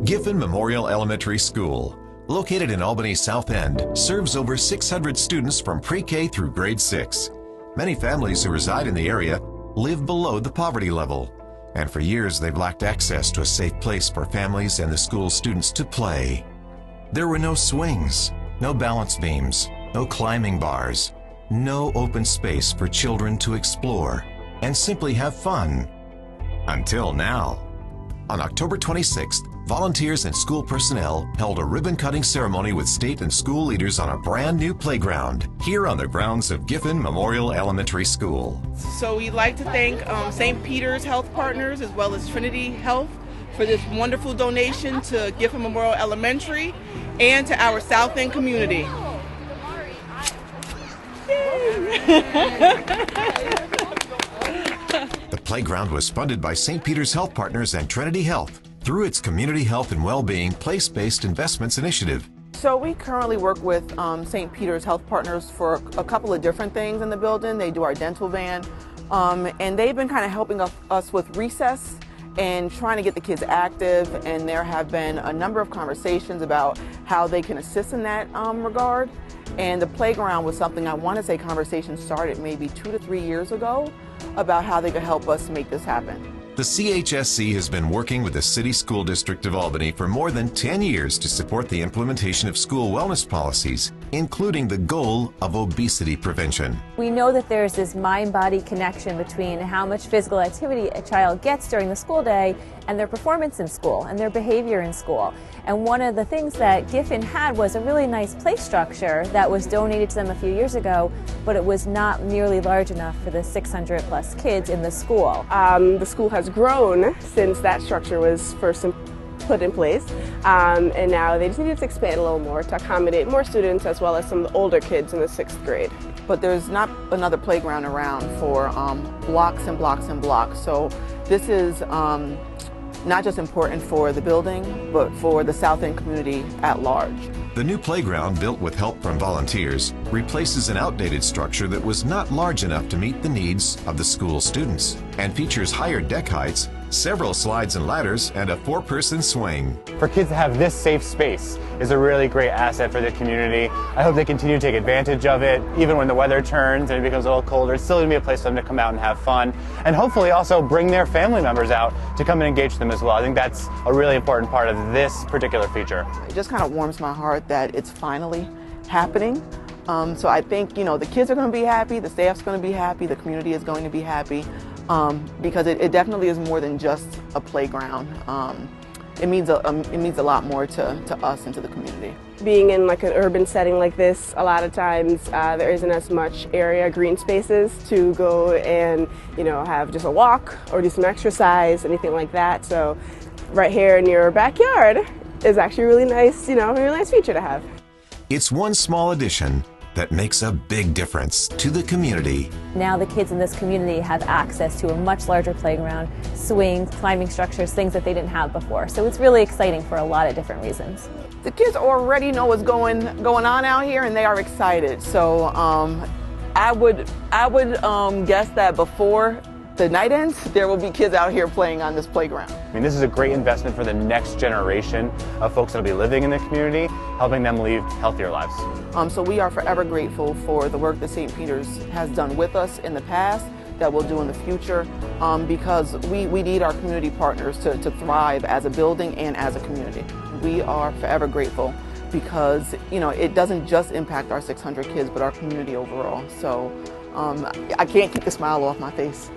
Giffen Memorial Elementary School, located in Albany's South End, serves over 600 students from pre-K through grade 6. Many families who reside in the area live below the poverty level, and for years they've lacked access to a safe place for families and the school students to play. There were no swings, no balance beams, no climbing bars, no open space for children to explore and simply have fun. Until now. On October 26th, volunteers and school personnel held a ribbon-cutting ceremony with state and school leaders on a brand new playground here on the grounds of Giffen Memorial Elementary School. So we'd like to thank St. Peter's Health Partners as well as Trinity Health for this wonderful donation to Giffen Memorial Elementary and to our South End community. The playground was funded by St. Peter's Health Partners and Trinity Health through its Community Health and Wellbeing Place-Based Investments Initiative. So we currently work with St. Peter's Health Partners for a couple of different things in the building. They do our dental van, and they've been kind of helping us with recess and trying to get the kids active, and there have been a number of conversations about how they can assist in that regard. And the playground was something, I want to say conversations started maybe 2 to 3 years ago about how they could help us make this happen. The CHSC has been working with the City School District of Albany for more than 10 years to support the implementation of school wellness policies, including the goal of obesity prevention. We know that there's this mind-body connection between how much physical activity a child gets during the school day and their performance in school and their behavior in school. And one of the things that Giffen had was a really nice play structure that was donated to them a few years ago, but it was not nearly large enough for the 600 plus kids in the school. The school has grown since that structure was first put in place, and now they just needed to expand a little more to accommodate more students as well as some of the older kids in the 6th grade. But there's not another playground around for blocks and blocks and blocks. So this is not just important for the building, but for the South End community at large. The new playground, built with help from volunteers, replaces an outdated structure that was not large enough to meet the needs of the school students and features higher deck heights, several slides and ladders, and a 4-person swing. For kids to have this safe space is a really great asset for the community. I hope they continue to take advantage of it, even when the weather turns and it becomes a little colder. It's still going to be a place for them to come out and have fun, and hopefully also bring their family members out to come and engage them as well. I think that's a really important part of this particular feature. It just kind of warms my heart that it's finally happening. So I think, you know, the kids are going to be happy, the staff's going to be happy, the community is going to be happy, because it definitely is more than just a playground. It means a lot more to us and to the community. Being in like an urban setting like this, a lot of times there isn't as much area, green spaces to go and, you know, have just a walk or do some exercise, anything like that. So right here in your backyard is actually a really nice, you know, really nice feature to have. It's one small addition that makes a big difference to the community. Now the kids in this community have access to a much larger playground, swings, climbing structures, things that they didn't have before. So it's really exciting for a lot of different reasons. The kids already know what's going on out here, and they are excited. So I would guess that before the night ends, there will be kids out here playing on this playground. I mean, this is a great investment for the next generation of folks that will be living in the community, helping them lead healthier lives. So we are forever grateful for the work that St. Peter's has done with us in the past, that we'll do in the future, because we need our community partners to thrive as a building and as a community. We are forever grateful because, you know, it doesn't just impact our 600 kids, but our community overall. So I can't keep the smile off my face.